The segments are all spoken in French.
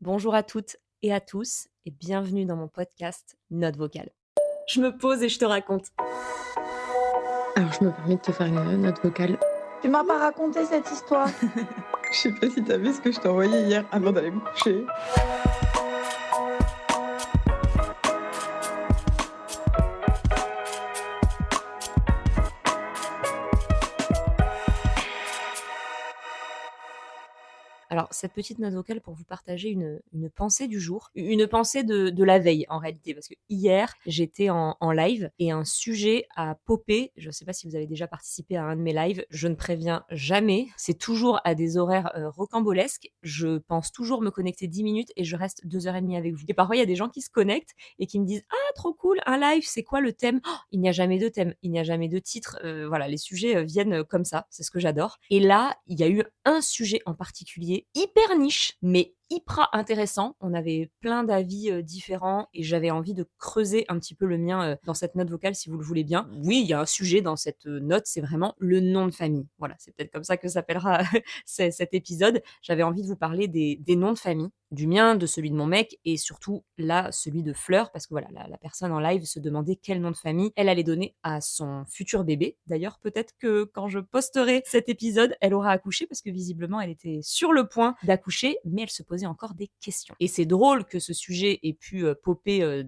Bonjour à toutes et à tous et bienvenue dans mon podcast Note vocale. Je me pose et je te raconte. Alors, je me permets de te faire une note vocale. Tu m'as pas raconté cette histoire. Je sais pas si t'as vu ce que je t'ai envoyé hier avant d'aller me coucher. Alors, cette petite note vocale pour vous partager une pensée du jour, une pensée de la veille en réalité, parce que hier, j'étais en live et un sujet a popé. Je ne sais pas si vous avez déjà participé à un de mes lives, je ne préviens jamais. C'est toujours à des horaires rocambolesques. Je pense toujours me connecter 10 minutes et je reste 2h30 avec vous. Et parfois, il y a des gens qui se connectent et qui me disent «Ah, trop cool, un live, c'est quoi le thème?» Il n'y a jamais de thème, il n'y a jamais de titre. Voilà, les sujets viennent comme ça, c'est ce que j'adore. Et là, il y a eu un sujet en particulier hyper niche, mais hyper intéressant. On avait plein d'avis différents et j'avais envie de creuser un petit peu le mien dans cette note vocale si vous le voulez bien. Oui, il y a un sujet dans cette note, c'est vraiment le nom de famille. Voilà, c'est peut-être comme ça que s'appellera cet épisode. J'avais envie de vous parler des noms de famille, du mien, de celui de mon mec et surtout là, celui de Fleur, parce que voilà, la personne en live se demandait quel nom de famille elle allait donner à son futur bébé. D'ailleurs, peut-être que quand je posterai cet épisode, elle aura accouché parce que visiblement, elle était sur le point d'accoucher, mais elle se posait encore des questions. Et c'est drôle que ce sujet ait pu popper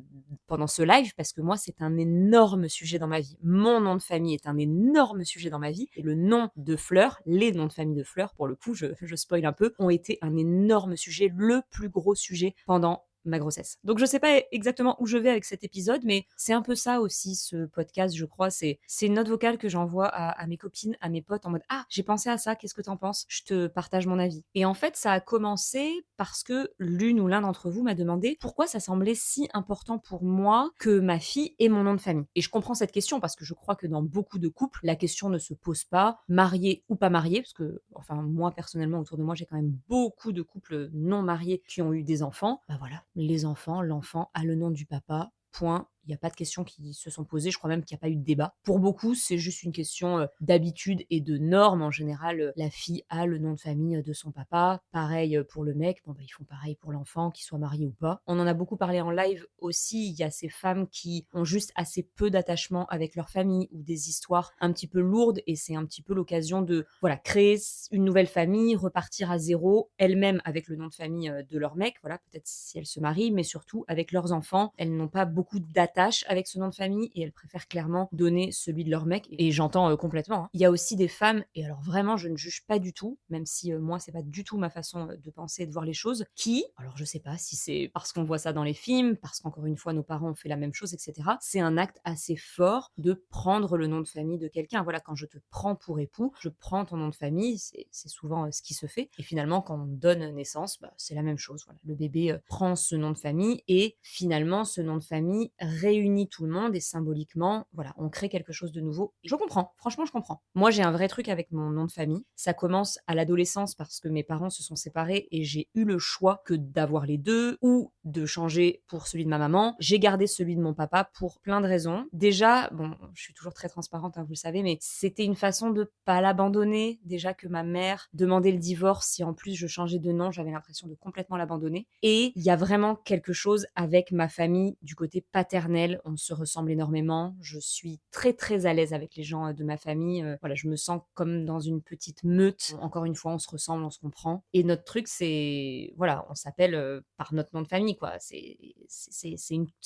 pendant ce live parce que moi, c'est un énorme sujet dans ma vie. Mon nom de famille est un énorme sujet dans ma vie et le nom de Fleur, les noms de famille de Fleur, pour le coup, je spoil un peu, ont été un énorme sujet, le plus gros sujet pendant ma grossesse. Donc je sais pas exactement où je vais avec cet épisode, mais c'est un peu ça aussi ce podcast, je crois. C'est une note vocale que j'envoie à mes copines, à mes potes en mode «Ah, j'ai pensé à ça, qu'est-ce que t'en penses? Je te partage mon avis». Et en fait, ça a commencé parce que l'une ou l'un d'entre vous m'a demandé pourquoi ça semblait si important pour moi que ma fille ait mon nom de famille. Et je comprends cette question parce que je crois que dans beaucoup de couples, la question ne se pose pas, marié ou pas marié, parce que, enfin, moi personnellement, autour de moi, j'ai quand même beaucoup de couples non mariés qui ont eu des enfants. Bah voilà, les enfants, l'enfant a le nom du papa, point. Il n'y a pas de questions qui se sont posées. Je crois même qu'il n'y a pas eu de débat. Pour beaucoup, c'est juste une question d'habitude et de normes. En général, la fille a le nom de famille de son papa. Pareil pour le mec. Bon, bah, ils font pareil pour l'enfant, qu'il soit marié ou pas. On en a beaucoup parlé en live aussi. Il y a ces femmes qui ont juste assez peu d'attachement avec leur famille ou des histoires un petit peu lourdes. Et c'est un petit peu l'occasion de voilà, créer une nouvelle famille, repartir à zéro, elles-mêmes avec le nom de famille de leur mec. Voilà, peut-être si elles se marient, mais surtout avec leurs enfants. Elles n'ont pas beaucoup d'attache avec ce nom de famille et elles préfèrent clairement donner celui de leur mec et j'entends complètement, hein. Il y a aussi des femmes et alors vraiment je ne juge pas du tout, même si moi c'est pas du tout ma façon de penser et de voir les choses, qui, alors je sais pas si c'est parce qu'on voit ça dans les films, parce qu'encore une fois nos parents ont fait la même chose, etc. C'est un acte assez fort de prendre le nom de famille de quelqu'un. Voilà, quand je te prends pour époux, je prends ton nom de famille, c'est souvent ce qui se fait. Et finalement, quand on donne naissance, bah, c'est la même chose. Voilà. Le bébé prend ce nom de famille et finalement, ce nom de famille réunit tout le monde et symboliquement, voilà, on crée quelque chose de nouveau. Je comprends, franchement, je comprends. Moi, j'ai un vrai truc avec mon nom de famille. Ça commence à l'adolescence parce que mes parents se sont séparés et j'ai eu le choix que d'avoir les deux ou de changer pour celui de ma maman. J'ai gardé celui de mon papa pour plein de raisons. Déjà, bon, je suis toujours très transparente, hein, vous le savez, mais c'était une façon de pas l'abandonner. Déjà que ma mère demandait le divorce, si en plus je changeais de nom, j'avais l'impression de complètement l'abandonner. Et il y a vraiment quelque chose avec ma famille du côté paternel, on se ressemble énormément. Je suis très, très à l'aise avec les gens de ma famille. Voilà, je me sens comme dans une petite meute. Encore une fois, on se ressemble, on se comprend. Et notre truc, c'est, voilà, on s'appelle par notre nom de famille, quoi. C'est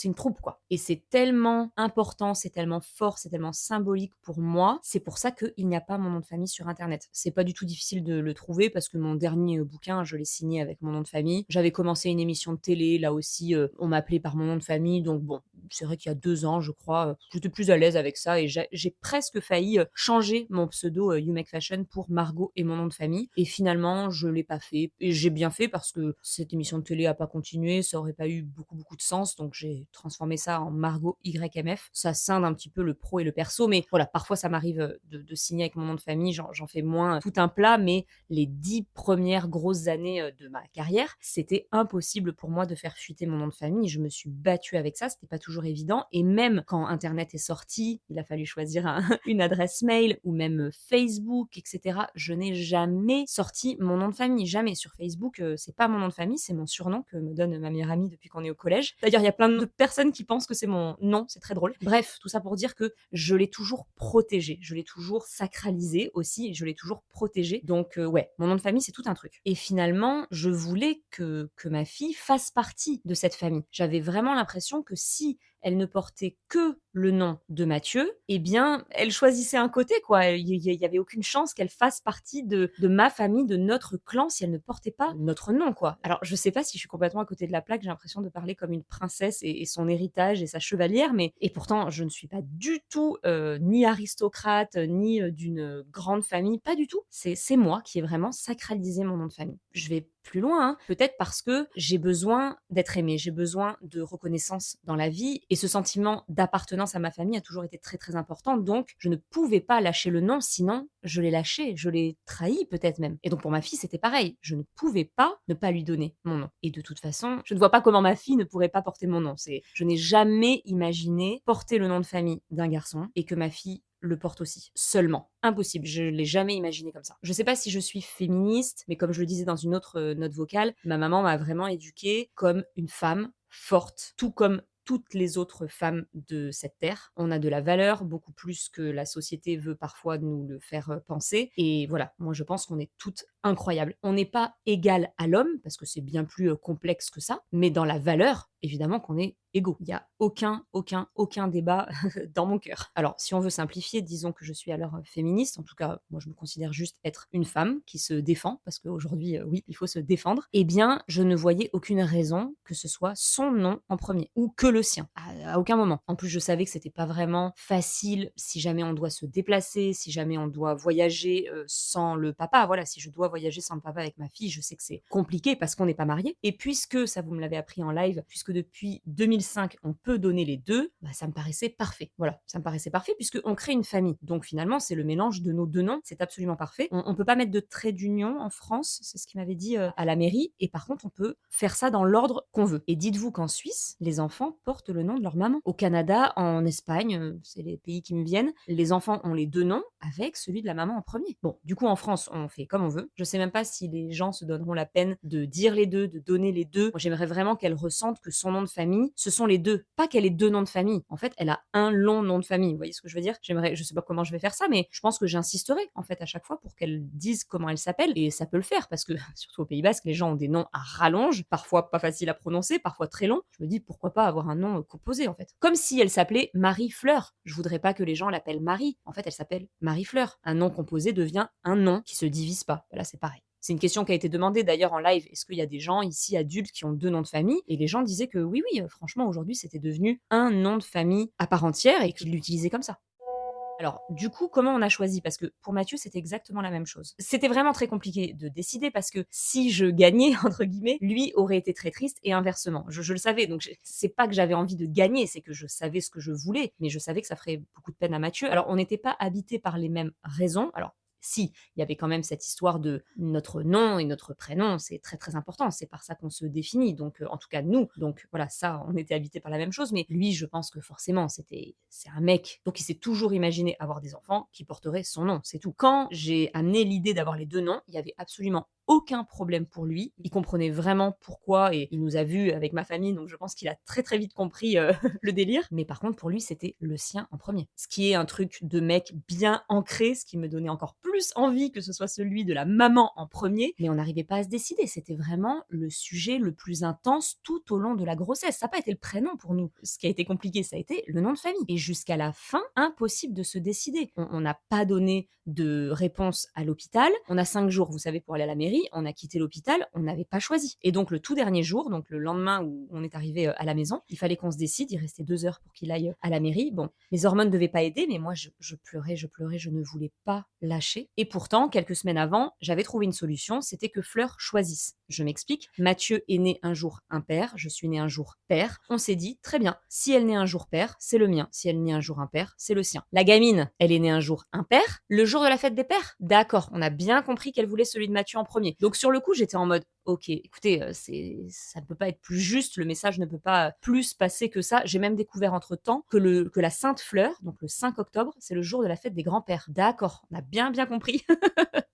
une troupe, quoi. Et c'est tellement important, c'est tellement fort, c'est tellement symbolique pour moi. C'est pour ça qu'il n'y a pas mon nom de famille sur Internet. C'est pas du tout difficile de le trouver parce que mon dernier bouquin, je l'ai signé avec mon nom de famille. J'avais commencé une émission de télé, là aussi, on m'appelait par mon nom de famille. Donc bon, c'est vrai qu'il y a 2 ans, je crois, j'étais plus à l'aise avec ça et j'ai presque failli changer mon pseudo You Make Fashion pour Margot et mon nom de famille. Et finalement, je l'ai pas fait. Et j'ai bien fait parce que cette émission de télé a pas continué, ça aurait pas eu beaucoup beaucoup de sens, donc j'ai transformé ça en Margot YMF. Ça scinde un petit peu le pro et le perso, mais voilà, parfois ça m'arrive de signer avec mon nom de famille, j'en fais moins tout un plat, mais les 10 premières grosses années de ma carrière, c'était impossible pour moi de faire fuiter mon nom de famille. Je me suis battue avec ça, c'était pas toujours évident. Et même quand Internet est sorti, il a fallu choisir une adresse mail ou même Facebook, etc. Je n'ai jamais sorti mon nom de famille, jamais. Sur Facebook, c'est pas mon nom de famille, c'est mon surnom que me donne ma meilleure amie depuis qu'on est au collège. D'ailleurs, il y a plein de personnes qui pensent que c'est mon nom, c'est très drôle. Bref, tout ça pour dire que je l'ai toujours protégé, je l'ai toujours sacralisé aussi, et je l'ai toujours protégé. Donc ouais, mon nom de famille, c'est tout un truc. Et finalement, je voulais que ma fille fasse partie de cette famille. J'avais vraiment l'impression que si elle ne portait que le nom de Mathieu, eh bien, elle choisissait un côté, quoi. Il y avait aucune chance qu'elle fasse partie de ma famille, de notre clan, si elle ne portait pas notre nom, quoi. Alors, je sais pas si je suis complètement à côté de la plaque, j'ai l'impression de parler comme une princesse et son héritage et sa chevalière, mais et pourtant, je ne suis pas du tout ni aristocrate, ni d'une grande famille, pas du tout. C'est moi qui ai vraiment sacralisé mon nom de famille. Je vais plus loin, hein. Peut-être parce que j'ai besoin d'être aimée, j'ai besoin de reconnaissance dans la vie et ce sentiment d'appartenance à ma famille a toujours été très très important. Donc, je ne pouvais pas lâcher le nom, sinon je l'ai lâché, je l'ai trahi peut-être même. Et donc pour ma fille, c'était pareil. Je ne pouvais pas ne pas lui donner mon nom. Et de toute façon, je ne vois pas comment ma fille ne pourrait pas porter mon nom. Je n'ai jamais imaginé porter le nom de famille d'un garçon et que ma fille le porte aussi, seulement. Impossible, je l'ai jamais imaginé comme ça. Je sais pas si je suis féministe, mais comme je le disais dans une autre note vocale, ma maman m'a vraiment éduquée comme une femme forte, tout comme toutes les autres femmes de cette terre. On a de la valeur, beaucoup plus que la société veut parfois nous le faire penser. Et voilà, moi je pense qu'on est toutes incroyables. On n'est pas égal à l'homme, parce que c'est bien plus complexe que ça, mais dans la valeur, évidemment qu'on est égaux. Il n'y a aucun débat dans mon cœur. Alors, si on veut simplifier, disons que je suis alors féministe. En tout cas, moi, je me considère juste être une femme qui se défend, parce qu'aujourd'hui, oui, il faut se défendre. Eh bien, je ne voyais aucune raison que ce soit son nom en premier, ou que le sien, à aucun moment. En plus, je savais que c'était pas vraiment facile si jamais on doit se déplacer, si jamais on doit voyager sans le papa. Voilà, si je dois voyager sans le papa avec ma fille, je sais que c'est compliqué parce qu'on n'est pas mariés. Et puisque, ça vous me l'avez appris en live, puisque depuis 2005, on peut donner les deux, bah, ça me paraissait parfait. Voilà, ça me paraissait parfait puisqu'on crée une famille. Donc finalement, c'est le mélange de nos deux noms, c'est absolument parfait. On peut pas mettre de trait d'union en France, c'est ce qu'il m'avait dit à la mairie, et par contre, on peut faire ça dans l'ordre qu'on veut. Et dites-vous qu'en Suisse, les enfants portent le nom de leur maman. Au Canada, en Espagne, c'est les pays qui me viennent, les enfants ont les deux noms avec celui de la maman en premier. Bon, du coup, en France, on fait comme on veut. Je sais même pas si les gens se donneront la peine de dire les deux, de donner les deux. Moi, j'aimerais vraiment qu'elle ressente que son nom de famille, ce sont les deux. Pas qu'elle ait deux noms de famille. En fait, elle a un long nom de famille. Vous voyez ce que je veux dire? Je sais pas comment je vais faire ça, mais je pense que j'insisterai, en fait, à chaque fois pour qu'elle dise comment elle s'appelle. Et ça peut le faire parce que, surtout au Pays Basque, les gens ont des noms à rallonge, parfois pas faciles à prononcer, parfois très longs. Je me dis, pourquoi pas avoir un nom composé, en fait. Comme si elle s'appelait Marie-Fleur. Je voudrais pas que les gens l'appellent Marie. En fait, elle s'appelle Marie-Fleur. Un nom composé devient un nom qui se divise pas. Là, c'est pareil. C'est une question qui a été demandée d'ailleurs en live. Est-ce qu'il y a des gens ici adultes qui ont deux noms de famille? Et les gens disaient que oui, franchement, aujourd'hui, c'était devenu un nom de famille à part entière et qu'ils l'utilisaient comme ça. Alors, du coup, comment on a choisi? Parce que pour Mathieu, c'était exactement la même chose. C'était vraiment très compliqué de décider parce que si je gagnais, entre guillemets, lui aurait été très triste et inversement. Je le savais, donc c'est pas que j'avais envie de gagner, c'est que je savais ce que je voulais, mais je savais que ça ferait beaucoup de peine à Mathieu. Alors, on n'était pas habités par les mêmes raisons. Alors, si, il y avait quand même cette histoire de notre nom et notre prénom, c'est très très important, c'est par ça qu'on se définit, donc en tout cas nous, donc voilà, ça, on était habités par la même chose, mais lui, je pense que forcément, c'est un mec, donc il s'est toujours imaginé avoir des enfants qui porteraient son nom, c'est tout. Quand j'ai amené l'idée d'avoir les deux noms, il y avait absolument aucun problème pour lui. Il comprenait vraiment pourquoi et il nous a vus avec ma famille, donc je pense qu'il a très très vite compris le délire. Mais par contre, pour lui, c'était le sien en premier. Ce qui est un truc de mec bien ancré, ce qui me donnait encore plus envie que ce soit celui de la maman en premier. Mais on n'arrivait pas à se décider. C'était vraiment le sujet le plus intense tout au long de la grossesse. Ça n'a pas été le prénom pour nous. Ce qui a été compliqué, ça a été le nom de famille. Et jusqu'à la fin, impossible de se décider. On n'a pas donné de réponse à l'hôpital. On a 5 jours, vous savez, pour aller à la mairie. mairie, on a quitté l'hôpital, on n'avait pas choisi. Et donc le tout dernier jour, donc le lendemain où on est arrivé à la maison, il fallait qu'on se décide, il restait 2 heures pour qu'il aille à la mairie. Bon, les hormones ne devaient pas aider, mais moi je pleurais, je ne voulais pas lâcher. Et pourtant, quelques semaines avant, j'avais trouvé une solution, c'était que Fleur choisisse. Je m'explique, Mathieu est né un jour impair, je suis née un jour père. On s'est dit, très bien, si elle naît un jour père, c'est le mien. Si elle naît un jour impair, c'est le sien. La gamine, elle est née un jour impair, le jour de la fête des pères. D'accord, on a bien compris qu'elle voulait celui de Mathieu en premier. Donc sur le coup, j'étais en mode, ok, écoutez, ça ne peut pas être plus juste, le message ne peut pas plus passer que ça. J'ai même découvert entre-temps que la Sainte Fleur, donc le 5 octobre, c'est le jour de la fête des grands-pères. D'accord, on a bien compris.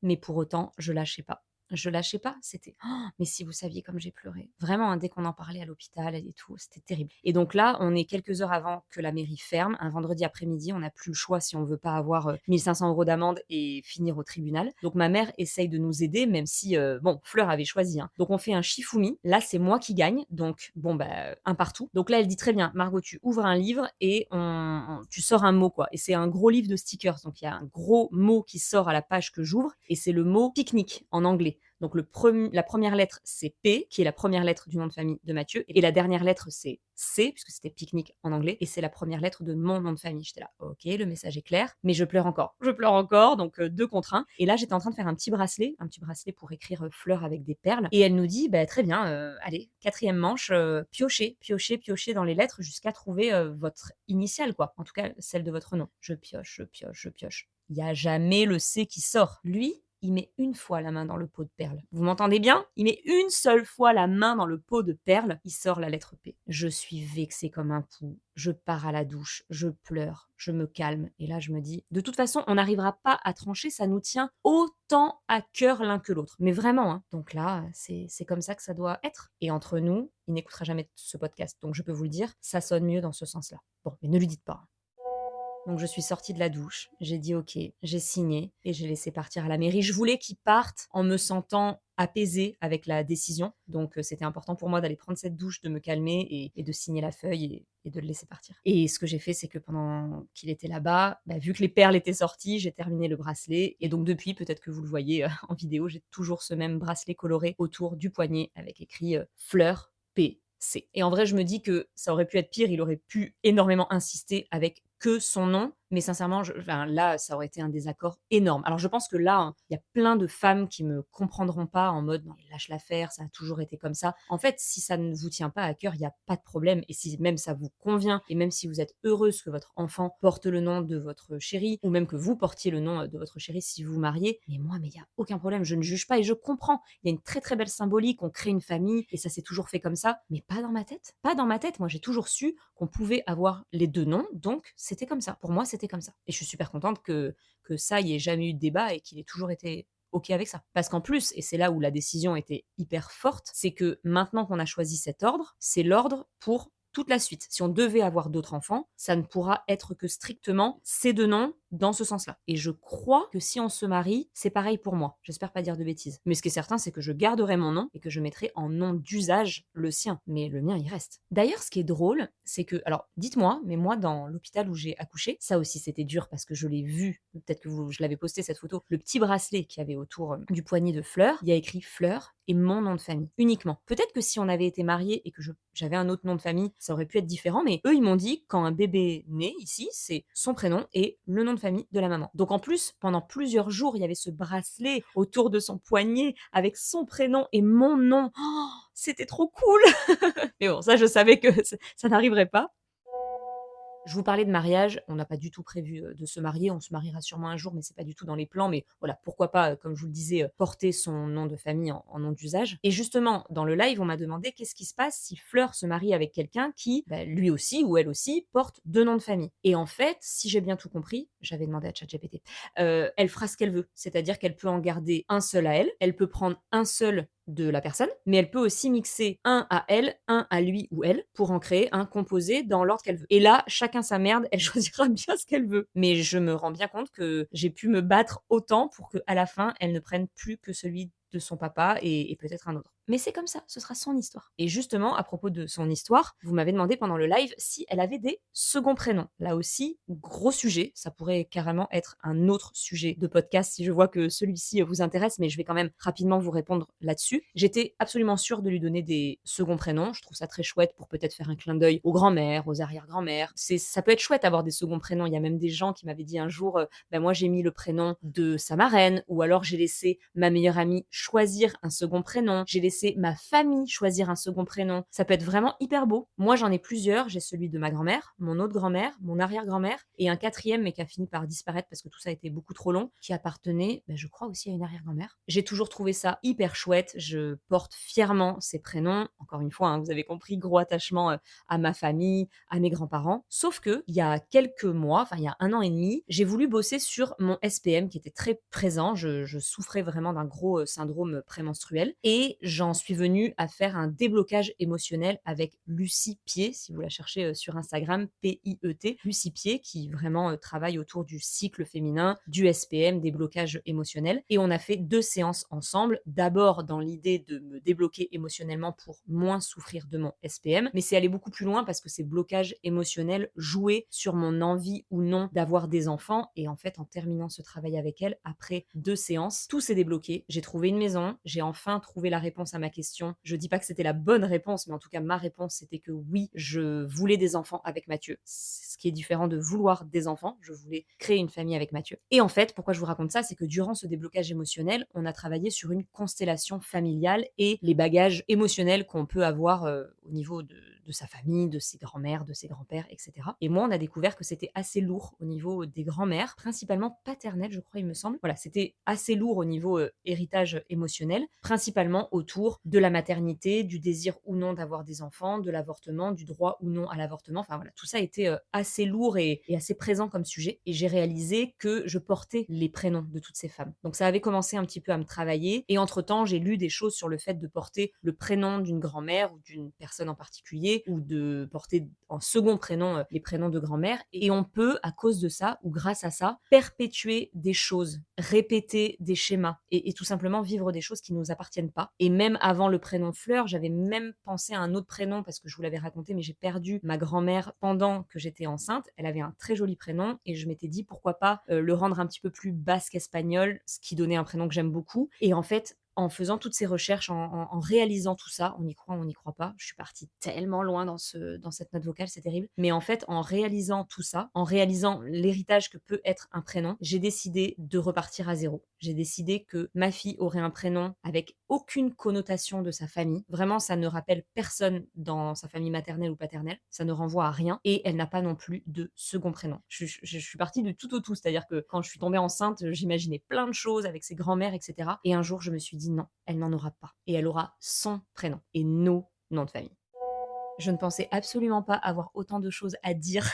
Mais pour autant, je lâchais pas. Je lâchais pas, c'était mais si vous saviez comme j'ai pleuré. Vraiment, hein, dès qu'on en parlait à l'hôpital et tout, c'était terrible. Et donc là, on est quelques heures avant que la mairie ferme, un vendredi après-midi, on n'a plus le choix si on veut pas avoir 1 500 € d'amende et finir au tribunal. Donc ma mère essaye de nous aider, même si, bon, Fleur avait choisi, hein. Donc on fait un Shifumi. Là, c'est moi qui gagne, donc bon, bah, un partout. Donc là, elle dit: «Très bien, Margot, tu ouvres un livre et tu sors un mot, quoi». Et c'est un gros livre de stickers, donc il y a un gros mot qui sort à la page que j'ouvre et c'est le mot pique-nique en anglais. Donc la première lettre, c'est P, qui est la première lettre du nom de famille de Mathieu. Et la dernière lettre, c'est C, puisque c'était pique-nique en anglais. Et c'est la première lettre de mon nom de famille. J'étais là, ok, le message est clair. Mais je pleure encore. Je pleure encore, donc 2 contre 1. Et là, j'étais en train de faire un petit bracelet pour écrire fleur avec des perles. Et elle nous dit, bah, très bien, allez, 4e manche, piochez dans les lettres jusqu'à trouver votre initiale, quoi. En tout cas, celle de votre nom. Je pioche. Il n'y a jamais le C qui sort. Lui, il met une fois la main dans le pot de perles. Vous m'entendez bien? Il met une seule fois la main dans le pot de perles, il sort la lettre P. Je suis vexée comme un pou. Je pars à la douche, je pleure, je me calme. Et là, je me dis, de toute façon, on n'arrivera pas à trancher, ça nous tient autant à cœur l'un que l'autre. Mais vraiment, hein. Donc là, c'est comme ça que ça doit être. Et entre nous, il n'écoutera jamais ce podcast. Donc je peux vous le dire, ça sonne mieux dans ce sens-là. Bon, mais ne lui dites pas. Donc je suis sortie de la douche, j'ai dit ok, j'ai signé et j'ai laissé partir à la mairie. Je voulais qu'il parte en me sentant apaisée avec la décision. Donc c'était important pour moi d'aller prendre cette douche, de me calmer et de signer la feuille et de le laisser partir. Et ce que j'ai fait, c'est que pendant qu'il était là-bas, bah, vu que les perles étaient sorties, j'ai terminé le bracelet. Et donc depuis, peut-être que vous le voyez en vidéo, j'ai toujours ce même bracelet coloré autour du poignet avec écrit fleur P. C. Et en vrai, je me dis que ça aurait pu être pire, il aurait pu énormément insister avec que son nom, mais sincèrement, là, ça aurait été un désaccord énorme. Alors je pense que là, hein, il y a plein de femmes qui me comprendront pas en mode: «Non, mais lâche l'affaire, ça a toujours été comme ça». En fait, si ça ne vous tient pas à cœur, il y a pas de problème et si même ça vous convient et même si vous êtes heureuse que votre enfant porte le nom de votre chéri ou même que vous portiez le nom de votre chéri si vous vous mariez, mais il y a aucun problème, je ne juge pas et je comprends. Il y a une très, très belle symbolique, on crée une famille et ça s'est toujours fait comme ça, mais pas dans ma tête. Pas dans ma tête. Moi, j'ai toujours su qu'on pouvait avoir les 2 noms, donc c'était comme ça. Pour moi, c'était comme ça. Et je suis super contente que ça, il y ait jamais eu de débat et qu'il ait toujours été OK avec ça. Parce qu'en plus, et c'est là où la décision était hyper forte, c'est que maintenant qu'on a choisi cet ordre, c'est l'ordre pour toute la suite. Si on devait avoir d'autres enfants, ça ne pourra être que strictement ces 2 noms dans ce sens-là. Et je crois que si on se marie, c'est pareil pour moi. J'espère pas dire de bêtises. Mais ce qui est certain, c'est que je garderai mon nom et que je mettrai en nom d'usage le sien. Mais le mien, il reste. D'ailleurs, ce qui est drôle, c'est que, alors dites-moi, mais moi, dans l'hôpital où j'ai accouché, ça aussi c'était dur parce que je l'ai vu, peut-être que je l'avais posté cette photo, le petit bracelet qu'il y avait autour du poignet de Fleur, il y a écrit Fleur et mon nom de famille, uniquement. Peut-être que si on avait été mariés et que j'avais un autre nom de famille, ça aurait pu être différent, mais eux, ils m'ont dit, quand un bébé naît ici, c'est son prénom et le nom de famille de la maman. Donc en plus, pendant plusieurs jours, il y avait ce bracelet autour de son poignet avec son prénom et mon nom. Oh, c'était trop cool. Mais bon, ça, je savais que ça n'arriverait pas. Je vous parlais de mariage, on n'a pas du tout prévu de se marier, on se mariera sûrement un jour, mais c'est pas du tout dans les plans. Mais voilà, pourquoi pas, comme je vous le disais, porter son nom de famille en nom d'usage. Et justement, dans le live, on m'a demandé qu'est-ce qui se passe si Fleur se marie avec quelqu'un qui, lui aussi ou elle aussi, porte 2 noms de famille. Et en fait, si j'ai bien tout compris, j'avais demandé à ChatGPT, elle fera ce qu'elle veut. C'est-à-dire qu'elle peut en garder un seul à elle peut prendre un seul de la personne, mais elle peut aussi mixer un à elle, un à lui ou elle, pour en créer un composé dans l'ordre qu'elle veut. Et là, chacun sa merde, elle choisira bien ce qu'elle veut. Mais je me rends bien compte que j'ai pu me battre autant pour qu'à la fin, elle ne prenne plus que celui de son papa et peut-être un autre. Mais c'est comme ça, ce sera son histoire. Et justement, à propos de son histoire, vous m'avez demandé pendant le live si elle avait des seconds prénoms. Là aussi, gros sujet, ça pourrait carrément être un autre sujet de podcast si je vois que celui-ci vous intéresse, mais je vais quand même rapidement vous répondre là-dessus. J'étais absolument sûre de lui donner des seconds prénoms, je trouve ça très chouette pour peut-être faire un clin d'œil aux grands-mères, aux arrière-grands-mères. Ça peut être chouette d'avoir des seconds prénoms. Il y a même des gens qui m'avaient dit un jour, ben moi j'ai mis le prénom de sa marraine, ou alors j'ai laissé ma meilleure amie choisir un second prénom, j'ai laissé ma famille choisir un second prénom. Ça peut être vraiment hyper beau. Moi j'en ai plusieurs, j'ai celui de ma grand-mère, mon autre grand-mère, mon arrière-grand-mère, et un quatrième mais qui a fini par disparaître parce que tout ça a été beaucoup trop long, qui appartenait, ben, je crois aussi à une arrière-grand-mère. J'ai toujours trouvé ça hyper chouette, je porte fièrement ces prénoms. Encore une fois, hein, vous avez compris, gros attachement à ma famille, à mes grands-parents. Sauf que il y a quelques mois, enfin il y a 1 an et demi, j'ai voulu bosser sur mon SPM qui était très présent. Je souffrais vraiment d'un gros syndrome prémenstruel et j'en suis venue à faire un déblocage émotionnel avec Lucie Pied, si vous la cherchez sur Instagram, Piet, Lucie Pied, qui vraiment travaille autour du cycle féminin, du SPM, des blocages émotionnels. Et on a fait 2 séances ensemble, d'abord dans l'idée de me débloquer émotionnellement pour moins souffrir de mon SPM, mais c'est aller beaucoup plus loin parce que ces blocages émotionnels jouaient sur mon envie ou non d'avoir des enfants. Et en fait, en terminant ce travail avec elle, après 2 séances, tout s'est débloqué. J'ai trouvé une maison, j'ai enfin trouvé la réponse à ma question. Je dis pas que c'était la bonne réponse, mais en tout cas, ma réponse, c'était que oui, je voulais des enfants avec Mathieu. C'est ce qui est différent de vouloir des enfants. Je voulais créer une famille avec Mathieu. Et en fait, pourquoi je vous raconte ça, c'est que durant ce déblocage émotionnel, on a travaillé sur une constellation familiale et les bagages émotionnels qu'on peut avoir au niveau de sa famille, de ses grands-mères, de ses grands-pères, etc. Et moi, on a découvert que c'était assez lourd au niveau des grands-mères, principalement paternelles, je crois, il me semble. Voilà, c'était assez lourd au niveau héritage émotionnel, principalement autour de la maternité, du désir ou non d'avoir des enfants, de l'avortement, du droit ou non à l'avortement. Enfin voilà, tout ça était assez lourd et assez présent comme sujet. Et j'ai réalisé que je portais les prénoms de toutes ces femmes. Donc ça avait commencé un petit peu à me travailler. Et entre-temps, j'ai lu des choses sur le fait de porter le prénom d'une grand-mère ou d'une personne en particulier, ou de porter en second prénom les prénoms de grand-mère. Et on peut, à cause de ça, ou grâce à ça, perpétuer des choses, répéter des schémas et tout simplement vivre des choses qui ne nous appartiennent pas. Et même avant le prénom Fleur, j'avais même pensé à un autre prénom parce que je vous l'avais raconté, mais j'ai perdu ma grand-mère pendant que j'étais enceinte. Elle avait un très joli prénom et je m'étais dit pourquoi pas le rendre un petit peu plus basque espagnol, ce qui donnait un prénom que j'aime beaucoup. Et en fait, en faisant toutes ces recherches, en réalisant tout ça, on y croit, on n'y croit pas. Je suis partie tellement loin dans cette note vocale, c'est terrible. Mais en fait, en réalisant tout ça, en réalisant l'héritage que peut être un prénom, j'ai décidé de repartir à zéro. J'ai décidé que ma fille aurait un prénom avec aucune connotation de sa famille. Vraiment, ça ne rappelle personne dans sa famille maternelle ou paternelle. Ça ne renvoie à rien. Et elle n'a pas non plus de second prénom. Je suis partie du tout au tout. C'est-à-dire que quand je suis tombée enceinte, j'imaginais plein de choses avec ses grands-mères, etc. Et un jour, je me suis dit non, elle n'en aura pas. Et elle aura son prénom et nos noms de famille. Je ne pensais absolument pas avoir autant de choses à dire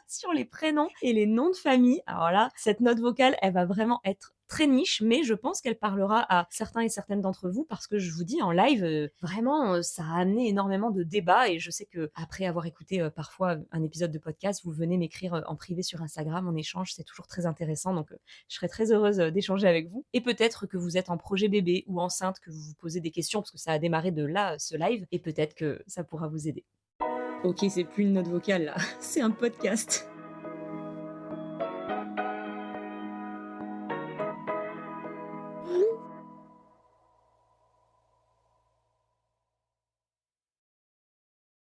sur les prénoms et les noms de famille. Alors là, cette note vocale, elle va vraiment être très niche, mais je pense qu'elle parlera à certains et certaines d'entre vous parce que je vous dis en live, vraiment, ça a amené énormément de débats et je sais que après avoir écouté parfois un épisode de podcast, vous venez m'écrire en privé sur Instagram en échange, c'est toujours très intéressant, donc je serais très heureuse d'échanger avec vous. Et peut-être que vous êtes en projet bébé ou enceinte, que vous vous posez des questions parce que ça a démarré de là, ce live, et peut-être que ça pourra vous aider. Ok, c'est plus une note vocale là, c'est un podcast.